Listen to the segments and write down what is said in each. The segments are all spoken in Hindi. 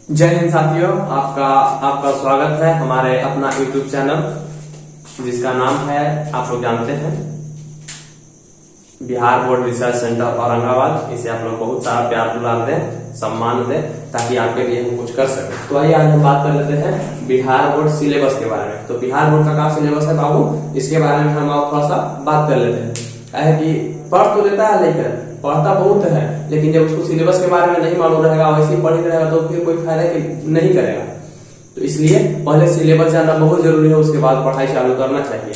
जय हिंद साथियों, आपका स्वागत है हमारे अपना यूट्यूब चैनल जिसका नाम है, आप लोग जानते हैं, Bihar board research centre Aurangabad. इसे आप लोग बहुत सारा प्यार दुलार दें, सम्मान दें, ताकि आपके लिए हम कुछ कर सकें। तो आइए आज हम बात कर लेते हैं बिहार बोर्ड सिलेबस के बारे में। तो बिहार बोर्ड का क्या सिलेबस है बाबू, इसके बारे में हम थोड़ा सा बात कर लेते हैं। क्या है कि पढ़ तो लेता है, लेकिन पढ़ता बहुत है, लेकिन जब उसको सिलेबस के बारे में नहीं मालूम रहेगा, वैसे ही पढ़ रहेगा तो फिर कोई फायदा नहीं करेगा। तो इसलिए पहले सिलेबस जानना बहुत जरूरी है, उसके बाद पढ़ाई चालू करना चाहिए।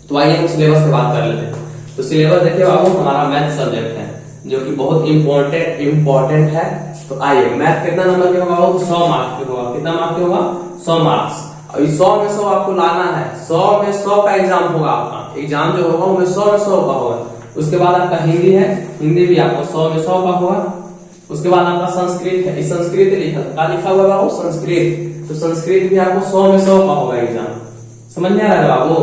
तो आइए हम सिलेबस की बात कर लेते हैं। तो सिलेबस देखिए बाबू, हमारा मैथ सब्जेक्ट है जो कि बहुत इम्पोर्टेंट है। तो आइए, मैथ कितना नंबर के होगा बाबू? 100 मार्क्स के होगा। कितना मार्क्स के होगा? 100 मार्क्स। और 100 में 100 आपको लाना है। 100 में 100 का एग्जाम होगा। आपका एग्जाम जो होगा वो 100 में 100 का होगा। उसके बाद आपका हिंदी है, हिंदी भी आपको 100 में 100 का होगा। उसके बाद आपका संस्कृत है, संस्कृत लिखा हुआ है संस्कृत, तो संस्कृत भी आपको 100 में 100 का होगा एग्जाम। समझ में आ रहा है बाबू?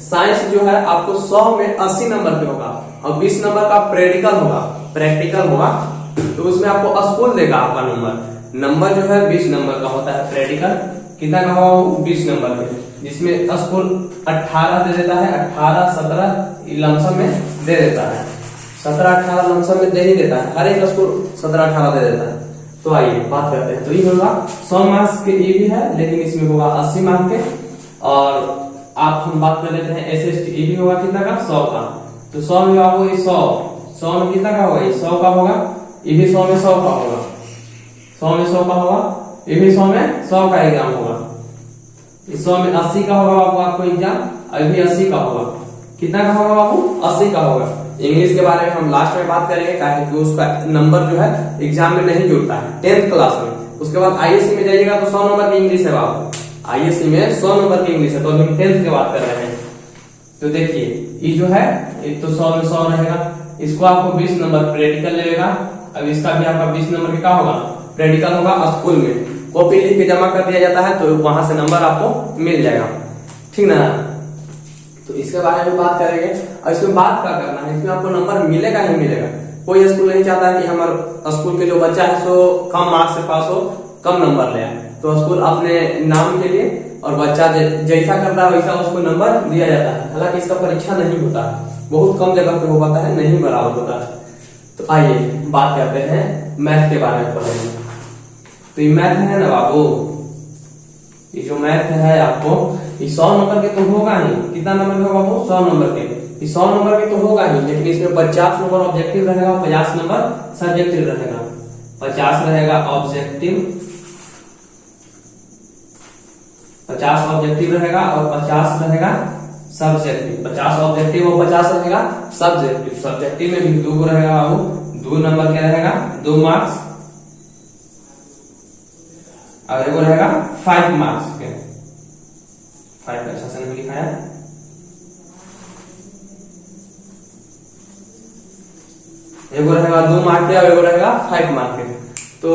साइंस जो है आपको 100 में 80 नंबर पे होगा और 20 नंबर का प्रैक्टिकल होगा। तो उसमें आपको स्कूल देगा आपका नंबर जो है 20 नंबर का होता है। प्रैक्टिकल कितना का होगा? 20 नंबर के, जिसमें स्कूल 18 दे देता है। 18, 17 लमसम में दे देता है। 17, 18 लमसम में दे ही देता है। हर एक स्कूल 17, 18 दे देता है। तो आइए बात करते हैं। तो ये होगा 100 मार्क्स के, ये भी है, लेकिन इसमें होगा 80 मार्क्स के। और आप हम बात कर लेते हैं SST, ये भी होगा कितना का? 100 का। तो 100 में आपको 100 में कितना का होगा? ये 100 का होगा। ये भी 100 में 100 का होगा। 100 में 100 का होगा। ये भी 100 में 100 का एग्जाम होगा। 100 में 80 का होगा बाबू आपको एग्जाम, अभी 80 का होगा। कितना का होगा बाबू? 80 का होगा। इंग्लिश के बारे में हम लास्ट में बात करेंगे, क्योंकि उसका नंबर जो है एग्जाम में नहीं जुड़ता है 10th क्लास में। उसके बाद ISC में जाइएगा तो 100 नंबर की इंग्लिश है बाबू। ISC में 100 नंबर की इंग्लिश है। तो अभी 10th की बात कर रहे हैं। तो देखिए, ये जो है एक तो 100 में 100 रहेगा। इसको आपको 20 नंबर प्रैक्टिकल लगेगा। अब इसका भी आपका 20 नंबर का क्या होगा? प्रैक्टिकल होगा। स्कूल में कॉपी लिख के जमा कर दिया जाता है, तो वहां से नंबर आपको मिल जाएगा, ठीक ना? तो इसके बारे में बात करेंगे। और इसमें बात क्या करना है, इसमें आपको नंबर मिलेगा ही मिलेगा। कोई स्कूल नहीं चाहता है कि हमारे स्कूल के जो बच्चा है सो कम मार्क्स से पास हो, कम नंबर ले आए। तो स्कूल अपने नाम के लिए और बच्चा जैसा करता है वैसा उसको नंबर दिया जाता है। हालांकि इसका परीक्षा नहीं होता है, बहुत कम जगह पे हो पाता है, नहीं बराबर होता है। तो आइए बात करते हैं मैथ के बारे में पढ़ेंगे। तो ये मैथ है ना बाबू, ये जो मैथ है आपको, ये 100 नंबर के तो होगा ही। कितना नंबर के होगा बाबू? 100 नंबर के। ये 100 नंबर के तो होगा ही, लेकिन इसमें 50 नंबर ऑब्जेक्टिव रहेगा और 50 नंबर सब्जेक्टिव रहेगा। 50 रहेगा ऑब्जेक्टिव, 50 ऑब्जेक्टिव रहेगा और 50 रहेगा सब्जेक्टिव। 50 ऑब्जेक्टिव और 50 रहेगा सब्जेक्टिव। सब्जेक्टिव में भी 2 रहेगा बाबू, 2 नंबर के रहेगा, 2 मार्क्स, और एगो रहेगा 5 मार्क्स के। 5 अच्छा से नहीं लिखा है। एगो रहेगा 2 मार्क के और एगो रहेगा 5 मार्क के। तो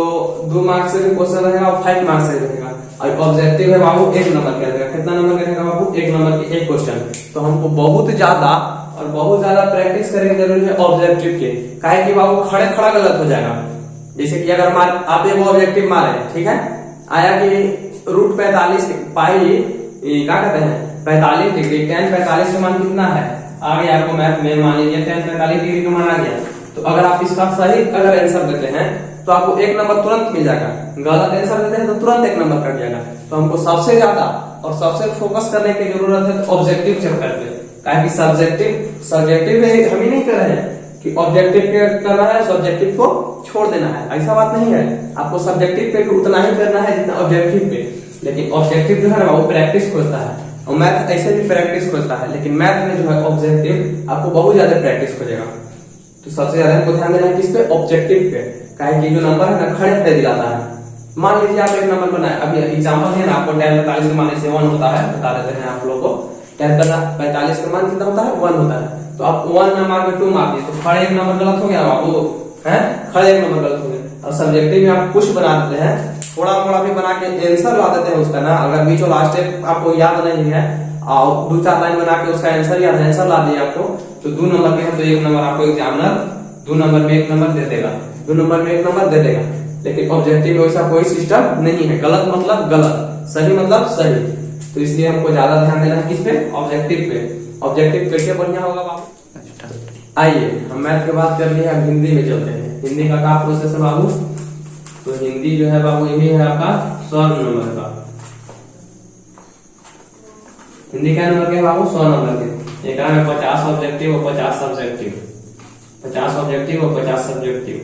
2 मार्क्स से भी क्वेश्चन रहेगा और 5 मार्क्स से रहेगा। और ऑब्जेक्टिव है बाबू 1 नंबर का रहेगा। कितना नंबर का रहेगा बाबू? 1 नंबर की 1 क्वेश्चन। तो हमको बहुत ज्यादा प्रैक्टिस करने की जरूरत है ऑब्जेक्टिव के। काहे कि बाबू खड़ा गलत हो जाएगा। जैसे कि अगर आप एक ऑब्जेक्टिव मारे, ठीक है, आया कि रूट 45 पाई क्या कहते हैं 45 डिग्री, tan 45 का मान कितना है? आ गया आपको मैथ में, मान लीजिए tan 45 डिग्री का मान आ गया। तो अगर आप इसका सही अगर आंसर देते हैं तो आपको 1 नंबर तुरंत मिल जाएगा। गलत आंसर देते हैं तो तुरंत 1 नंबर कट जाएगा। तो हमको सबसे ज्यादा और सबसे फोकस करने की जरूरत है ऑब्जेक्टिव चैप्टर पे। कि सब्जेक्टिव हम ही नहीं कर रहे हैं कि ऑब्जेक्टिव पे करना है, सब्जेक्टिव को छोड़ देना है, ऐसा बात नहीं है। आपको सब्जेक्टिव पे भी उतना ही करना है जितना ऑब्जेक्टिव पे। लेकिन ऑब्जेक्टिव जो है ना वो प्रैक्टिस खोजता है, और मैथ ऐसे भी प्रैक्टिस खोजता है, लेकिन मैथ में जो है ऑब्जेक्टिव आपको बहुत ज्यादा प्रैक्टिस खोजेगा। तो सबसे ज्यादा हमको ध्यान देना है किस पे? ऑब्जेक्टिव पे। काहे कि जो नंबर है ना खड़े दिलाता है। मान लीजिए आप 1 नंबर बनाए, अभी एग्जाम्पल है ना, आपको tan 45 के मान से 1 होता है, बता देते हैं आप लोगों को। tan 45 का मान कितना होता है? 1 होता है। तो आप 1 ना मार के 2 मार दिए, तो खड़े 1 नंबर गलत हो गया बाबू, है खड़े 1 नंबर गलत हो गया। और सब्जेक्टिव में आप कुछ बना देते हैं, थोड़ा मोड़ा भी बना के आंसर ला देते हैं उसका ना। अगर बीच और लास्ट स्टेप आपको याद नहीं है और 2-4 लाइन बना के उसका आंसर याद है, आंसर ला दिया आपको, तो 2 नंबर के है तो 1 नंबर आपको एग्जामिनर 2 नंबर में 1 नंबर दे देगा, 2 नंबर में 1 नंबर दे देगा। लेकिन ऑब्जेक्टिव में वैसा कोई सिस्टम नहीं है। गलत मतलब गलत, सही मतलब सही। तो इसलिए हमको ज्यादा ध्यान देना है किस पे, ऑब्जेक्टिव पे। ऑब्जेक्टिव कैसे बढ़िया होगा बाबू? आइए हम मैथ की बात कर लिए, अब हिंदी में चलते हैं। हिंदी का क्या प्रोसेस है बाबू? तो हिंदी जो है बाबू यही है आपका 100 नंबर का। हिंदी का नंबर क्या है बाबू? 100 नंबर के। एक में 50 ऑब्जेक्टिव और 50 सब्जेक्टिव, 50 ऑब्जेक्टिव और 50 सब्जेक्टिव,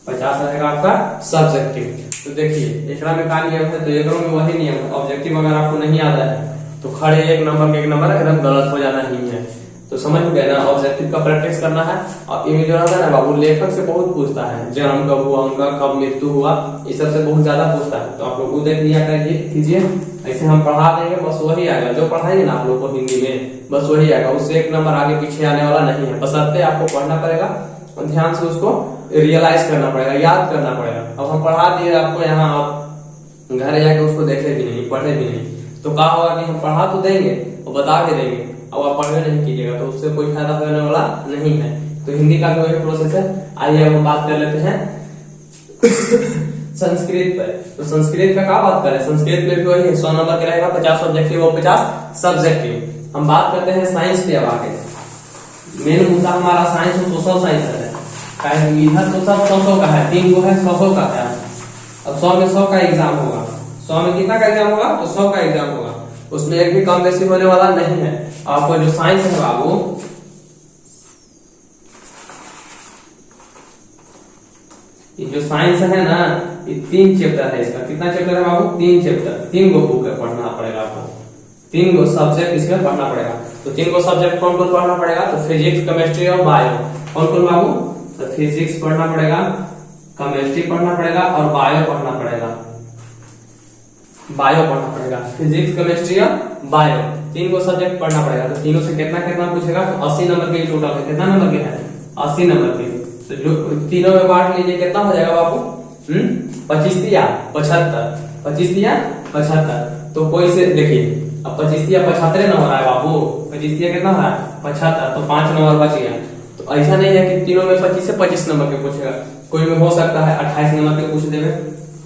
50 रहेगा आपका सब्जेक्टिव। तो देखिए एकरा में क्या नियम है? तो एकरों में वही नियम है। ऑब्जेक्टिव अगर आपको नहीं आता है तो खड़े एक नंबर के एक नंबर एकदम गलत हो जाना ही है। तो समझ गए ना, ऑब्जेक्टिव का प्रैक्टिस करना है। और इमेज जो रहता है ना बाबू, लेखक से बहुत पूछता है, जन्म कब हुआ उनका, कब मृत्यु हुआ, इस सब से बहुत ज्यादा पूछता है। तो आप लोग को देख लिया कीजिए, ऐसे हम पढ़ा देंगे, बस वही आएगा जो पढ़ाएंगे ना आप लोग को हिंदी में, बस वही आएगा। उससे एक नंबर आगे पीछे आने वाला नहीं है। बशर्ते आपको पढ़ना पड़ेगा और ध्यान से उसको रियलाइज करना पड़ेगा, याद करना पड़ेगा। अब हम पढ़ा दिए आपको यहाँ, आप घर जाके उसको देखे भी नहीं, पढ़े भी नहीं, तो क्या होगा कि हम पढ़ा तो देंगे और बता भी देंगे, अब आप पढ़वे नहीं कीजिएगा तो उससे कोई फायदा होने वाला नहीं है। तो हिंदी का भी वही प्रोसेस है। आइए अब हम बात कर लेते हैं संस्कृत पर। तो संस्कृत का क्या बात करें? संस्कृत में भी वही है, 100 नंबर के रहेगा, 50 ऑब्जेक्टिव और 50 सब्जेक्टिव। हम बात करते हैं साइंस पे। अब आगे मेन मुद्दा हमारा साइंस और सोशल साइंस है। इधर तो सब 100 का है, 3 गो है 100 का है। अब 100 में 100 का एग्जाम होगा। 100 में कितना का एग्जाम होगा? तो 100 का एग्जाम होगा, उसमें एक भी कम बेसी होने वाला नहीं है। आपको जो साइंस है बाबू, ये जो साइंस है ना, ये 3 चैप्टर है इसका। कितना चैप्टर है बाबू? 3 चैप्टर, 3 गो बुक पढ़ना पड़ेगा आपको, 3 गो सब्जेक्ट इसमें पढ़ना पड़ेगा। तो 3 गो सब्जेक्ट कौन कौन पढ़ना पड़ेगा? तो फिजिक्स, केमिस्ट्री और बायो। कौन कौन बाबू? तो फिजिक्स पढ़ना पड़ेगा, केमिस्ट्री पढ़ना पड़ेगा और बायो पढ़ना पड़ेगा। बायो पढ़ना पड़ेगा, फिजिक्स, केमिस्ट्री और बायो, 3 गो सब्जेक्ट पढ़ना पड़ेगा। तो तीनों से कितना कितना पूछेगा? तो 80 नंबर के टोटल है। कितना नंबर के है? 80 नंबर के। तो जो तीनों में बांट लीजिए, कितना हो जाएगा बाबू? 25 या 75, 25 या 75। तो कोई से देखिए, अब 25 या 75 नंबर आया बाबू, 25 या कितना है? 75। तो 5 नंबर बच गया। तो ऐसा नहीं है कि तीनों में 25 से 25 नंबर के पूछेगा। कोई में हो सकता है 28 नंबर के पूछ देवे,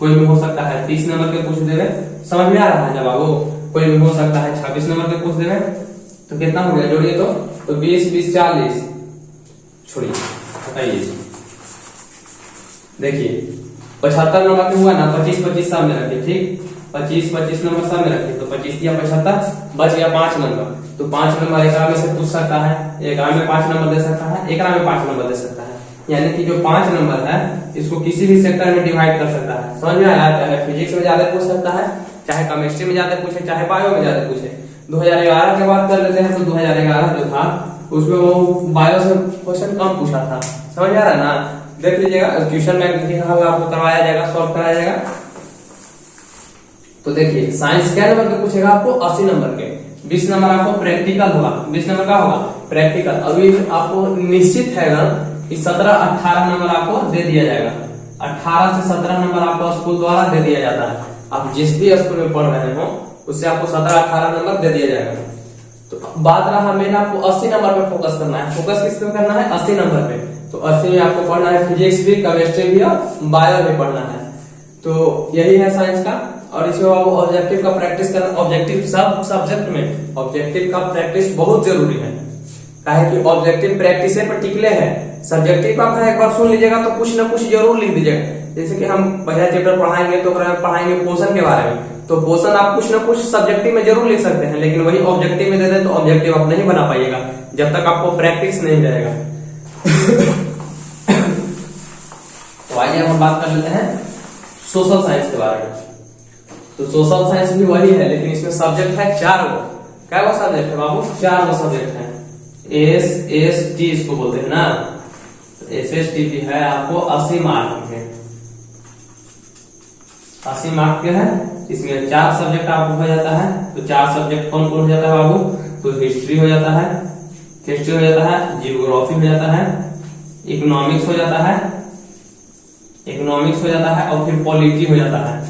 कोई में हो सकता है 30 नंबर के पूछ देवे। समझ में आ रहा है ना बाबू? कोई में हो सकता है 26 नंबर के पूछ देवे। तो कितना हो गया? जोड़िए तो 20 20 40, छोड़िए बताइए। देखिए 75 नंबर के हुआ ना, 25 25 सब में रखिए, ठीक, 25 25 नंबर सब में रखिए। तो 25 या 75 बच गया 5 नंबर। तो 5 नंबर एक में से पूछ सकता है, एक में 5 नंबर दे सकता है, एक में 5 नंबर दे सकता है। यानी कि जो 5 नंबर है इसको किसी भी सेक्टर में डिवाइड कर सकता है। समझ में आया? चाहे फिजिक्स में ज्यादा पूछ सकता है, चाहे केमिस्ट्री में ज्यादा पूछे, चाहे बायो में ज्यादा पूछे। 2011 की बात कर लेते हैं तो 2011 जो था उसमें वो बायो से क्वेश्चन कम पूछा था। समझ आ रहा है ना? देख लीजिएगा, ट्यूशन में आपको करवाया जाएगा, सॉल्व कराया जाएगा। तो देखिए साइंस क्या नंबर के पूछेगा आपको? 80 नंबर के। 20 नंबर आपको प्रैक्टिकल होगा। 20 नंबर का होगा प्रैक्टिकल। अभी आपको निश्चित है ना कि 17-18 नंबर आपको दे दिया जाएगा। 18 से 17 नंबर आपको स्कूल द्वारा दे दिया जाता है। आप जिस भी स्कूल में पढ़ रहे हो उससे आपको 17-18 नंबर दे दिया जाएगा। तो बात रहा मेन आपको 80 नंबर पे फोकस करना है। फोकस किस पे करना है? 80 नंबर पे। तो 80 में आपको पढ़ना है फिजिक्स भी, केमिस्ट्री भी और बायो भी पढ़ना है। तो यही है साइंस का। और इसमें ऑब्जेक्टिव का प्रैक्टिस करना। ऑब्जेक्टिव सब सब्जेक्ट में ऑब्जेक्टिव का प्रैक्टिस बहुत जरूरी है, काहे कि ऑब्जेक्टिव प्रैक्टिस पर टिकले है। सब्जेक्टिव का एक बार सुन लीजिएगा तो कुछ ना कुछ जरूर लिख दीजिएगा। जैसे कि हम पहला चैप्टर पढ़ाएंगे तो पढ़ाएंगे पोषण के बारे में, तो पोषण आप कुछ ना कुछ सब्जेक्टिव में जरूर लिख सकते हैं, लेकिन वही ऑब्जेक्टिव में दे दें तो ऑब्जेक्टिव आप नहीं बना पाइएगा जब तक आपको प्रैक्टिस नहीं रहेगा। तो आइए हम बात कर लेते हैं सोशल साइंस के बारे में। तो सोशल साइंस भी वही है, लेकिन इसमें सब्जेक्ट है 4 गो। क्या वो सब्जेक्ट है बाबू? 4 गो सब्जेक्ट है। SST इसको बोलते हैं ना। SST है आपको 80 मार्क के। 80 मार्क के है। इसमें 4 सब्जेक्ट आपको हो जाता है। तो 4 सब्जेक्ट कौन कौन हो जाता है बाबू? तो हिस्ट्री हो जाता है, हिस्ट्री हो जाता है, जियोग्राफी हो जाता है, इकोनॉमिक्स हो जाता है, इकोनॉमिक्स हो जाता है और फिर पॉलिटी हो जाता है।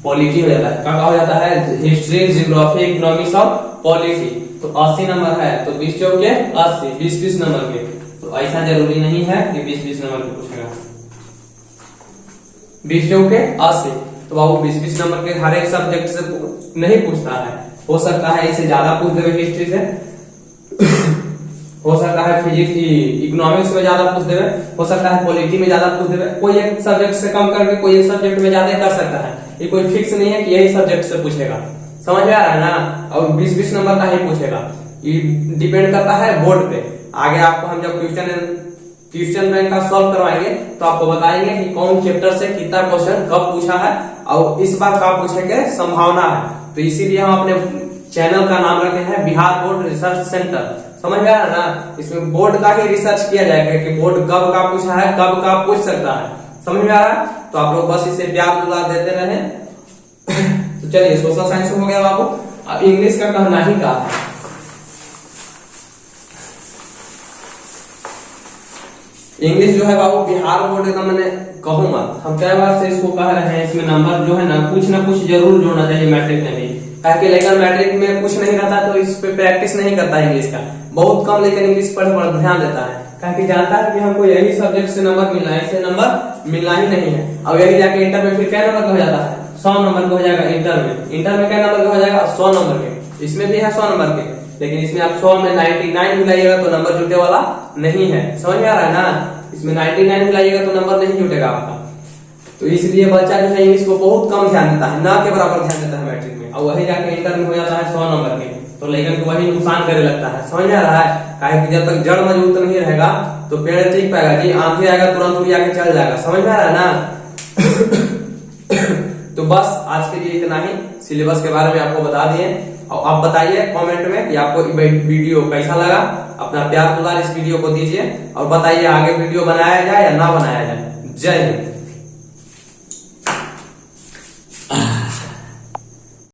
पॉलिटी हो जाता है, क्या हो जाता है? हिस्ट्री, जियोग्राफी, इकोनॉमिक्स और पॉलिटी। तो 80 नंबर है तो 20 चौके 80, 20-20 नंबर के। तो ऐसा जरूरी नहीं है कि 20-20 नंबर के पूछेगा। 20 चौके 80। तो बाबू 20-20 नंबर के हर एक सब्जेक्ट से नहीं पूछता है, हो सकता है इससे ज्यादा पूछ देवे हिस्ट्री से, हो सकता है फिजिक्स इकोनॉमिक्स में ज्यादा पूछ देवे, हो सकता है पॉलिटी में ज्यादा पूछ देवे, कोई एक सब्जेक्ट से कम करके कोई एक सब्जेक्ट में ज्यादा कर सकता है। ये कोई फिक्स नहीं है कि यही सब्जेक्ट से पूछेगा, समझ में आ रहा है ना। और 20-20 नंबर का ही पूछेगा, ये डिपेंड करता है बोर्ड पे। आगे आपको हम जब क्वेश्चन बैंक का सॉल्व करवाएंगे तो आपको बताएंगे कि कौन चैप्टर से कितना क्वेश्चन कब पूछा है और इस बार कब पूछने की संभावना है। तो इसीलिए हम अपने चैनल का नाम रखे हैं बिहार बोर्ड रिसर्च सेंटर, समझ में आ रहा है ना। इसमें बोर्ड का ही रिसर्च किया जाएगा कि बोर्ड कब का पूछा है, कब का पूछ सकता है, समझ में आ रहा है। तो आप लोग बस इसे प्यार दुलार देते रहे। तो चलिए सोशल साइंस हो गया बाबू, अब इंग्लिश का कहना ही का है। इंग्लिश जो है बाबू बिहार बोर्ड का, मैंने कहूँ मत, हम कई बार से इसको कह रहे हैं, इसमें नंबर जो है ना कुछ जरूर जोड़ना चाहिए मैट्रिक में भी, ताकि लेकिन मैट्रिक में कुछ नहीं रहता तो इस पे प्रैक्टिस नहीं करता है इंग्लिश का बहुत कम, लेकिन इंग्लिश पर ध्यान देता है, ताकि जानता है कि हमको यही सब्जेक्ट से नंबर मिलना है, इससे नंबर मिलना ही नहीं है। और यही जाके इंटर में फिर क्या नंबर का हो जाता है, 100 नंबर का हो जाएगा। इंटर में क्या नंबर का हो जाएगा, 100 नंबर के। इसमें भी है 100 नंबर के, लेकिन इसमें आप 100 में 99 मिलाइएगा तो नंबर जुटे वाला नहीं है, समझ में आ रहा है ना। इसमें 99 मिलाइएगा तो नंबर नहीं जुटेगा आपका। तो इसलिए बच्चा जो है इंग्लिश को बहुत कम ध्यान देता है, ना के बराबर ध्यान देता है मैट्रिक में, और वही जाके इंटर में हो जाता है 100 नंबर के, तो लेकिन तो वही नुकसान करने लगता है, समझ में आ रहा है। काहे कि जब तक जड़ मजबूत नहीं रहेगा तो पेड़ टिक पाएगा जी, आंधी आएगा तुरंत उड़ आके चल जाएगा, समझ में आ रहा है ना। तो बस आज के लिए इतना ही, सिलेबस के बारे में आपको बता दिए। और आप बताइए कमेंट में कि आपको वीडियो कैसा लगा, अपना प्यार दुलार इस वीडियो को दीजिए और बताइए आगे वीडियो बनाया जाए या ना बनाया जाए। जय हिंद।